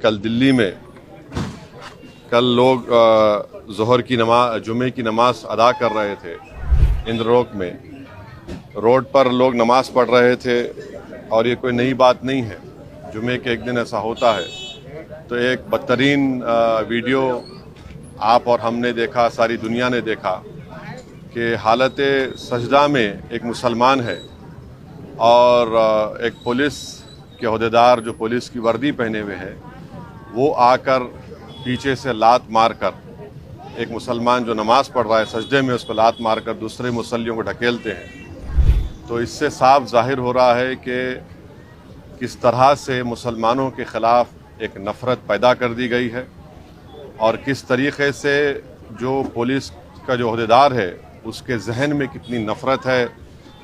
कल दिल्ली में कल लोग ज़ोहर की नमाज जुमे की नमाज अदा कर रहे थे इंद्रलोक में। रोड पर लोग नमाज पढ़ रहे थे और ये कोई नई बात नहीं है, जुमे के एक दिन ऐसा होता है। तो एक बदतरीन वीडियो आप और हमने देखा, सारी दुनिया ने देखा कि हालत सजदा में एक मुसलमान है और एक पुलिस के अहदेदार जो पुलिस की वर्दी पहने हुए है वो आकर पीछे से लात मारकर एक मुसलमान जो नमाज पढ़ रहा है सजदे में उसको लात मारकर दूसरे मुसल्लियों को ढकेलते हैं। तो इससे साफ जाहिर हो रहा है कि किस तरह से मुसलमानों के ख़िलाफ़ एक नफ़रत पैदा कर दी गई है और किस तरीक़े से जो पुलिस का जो अहदेदार है उसके जहन में कितनी नफ़रत है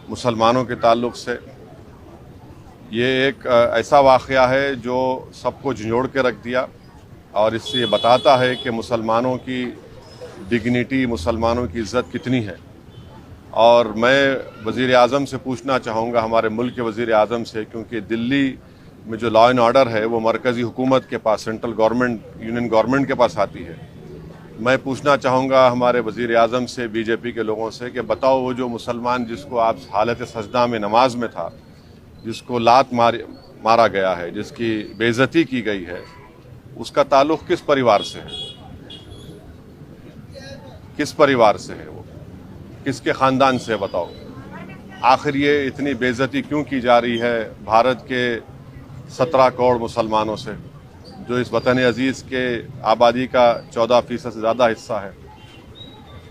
मुसलमानों के ताल्लुक़ से। ये एक ऐसा वाक़या है जो सबको झंझोड़ के रख दिया और इससे ये बताता है कि मुसलमानों की डिग्निटी, मुसलमानों की इज़्ज़त कितनी है। और मैं वज़ीर आज़म से पूछना चाहूँगा, हमारे मुल्क के वज़ीर आज़म से, क्योंकि दिल्ली में जो लॉ एंड ऑर्डर है वो मरकज़ी हुकूमत के पास, सेंट्रल गवर्नमेंट, यूनियन गवर्नमेंट के पास आती है। मैं पूछना चाहूँगा हमारे वज़ीर आज़म से, बीजेपी के लोगों से, कि बताओ वो जो मुसलमान जिसको आप हालत सजदा में नमाज में था, जिसको लात मारा गया है, जिसकी बेइज्जती की गई है, उसका ताल्लुक़ किस परिवार से है? किस परिवार से है वो? किसके ख़ानदान से? बताओ। आखिर ये इतनी बेइज्जती क्यों की जा रही है भारत के 17 करोड़ मुसलमानों से, जो इस वतन अज़ीज़ के आबादी का 14% से ज़्यादा हिस्सा है?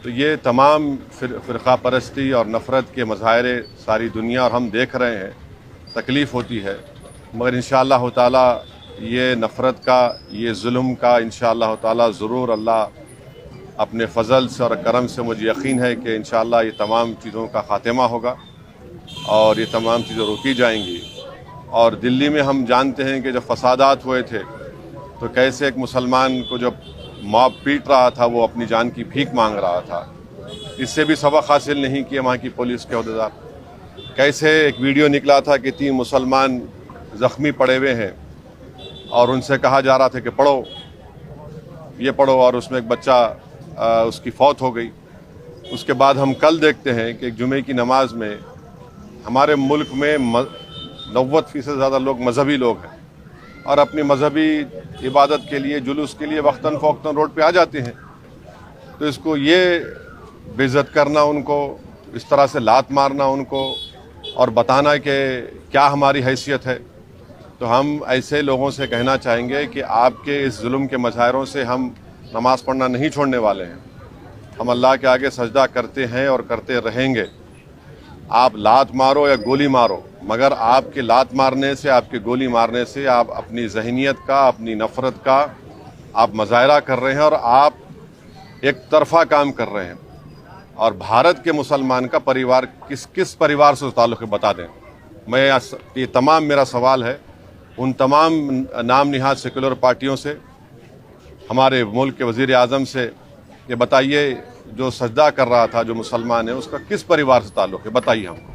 तो ये तमाम फ़िरक़ा परस्ती और नफ़रत के मज़ाहिरे सारी दुनिया और हम देख रहे हैं, तकलीफ़ होती है। मगर इंशाअल्लाह ताला ये नफ़रत का, ये जुल्म का इंशाअल्लाह ताला ज़रूर अल्लाह अपने फ़ज़ल से और करम से, मुझे यकीन है कि इंशाअल्लाह ये तमाम चीज़ों का ख़ात्मा होगा और ये तमाम चीज़ें रोकी जाएंगी। और दिल्ली में हम जानते हैं कि जब फ़सादात हुए थे तो कैसे एक मुसलमान को जब मॉब पीट रहा था वो अपनी जान की भीख मांग रहा था। इससे भी सबक हासिल नहीं किया वहाँ की पुलिस के अहदेदार। कैसे एक वीडियो निकला था कि 3 मुसलमान ज़ख्मी पड़े हुए हैं और उनसे कहा जा रहा था कि पढ़ो, ये पढ़ो, और उसमें एक बच्चा उसकी फौत हो गई। उसके बाद हम कल देखते हैं कि एक जुमे की नमाज में हमारे मुल्क में 90% से ज़्यादा लोग मजहबी लोग हैं और अपनी मजहबी इबादत के लिए, जुलूस के लिए वक्तन फ़ौक्तन रोड पे आ जाते हैं। तो इसको ये बेइज्जत करना, उनको इस तरह से लात मारना उनको और बताना कि क्या हमारी हैसियत है, तो हम ऐसे लोगों से कहना चाहेंगे कि आपके इस जुल्म के मज़ाहिरों से हम नमाज पढ़ना नहीं छोड़ने वाले हैं। हम अल्लाह के आगे सजदा करते हैं और करते रहेंगे। आप लात मारो या गोली मारो, मगर आपके लात मारने से, आपके गोली मारने से आप अपनी जहनीत का, अपनी नफ़रत का आप मज़ाहिरा कर रहे हैं और आप एक तरफ़ा काम कर रहे हैं। और भारत के मुसलमान का परिवार किस परिवार से ताल्लुक़ बता दें। मैं ये तमाम मेरा सवाल है उन तमाम नाम निहाद सेकुलर पार्टियों से, हमारे मुल्क के वज़ीर आज़म से, कि बताइए जो सजदा कर रहा था जो मुसलमान है उसका किस परिवार से ताल्लुक़ है, बताइए हमको।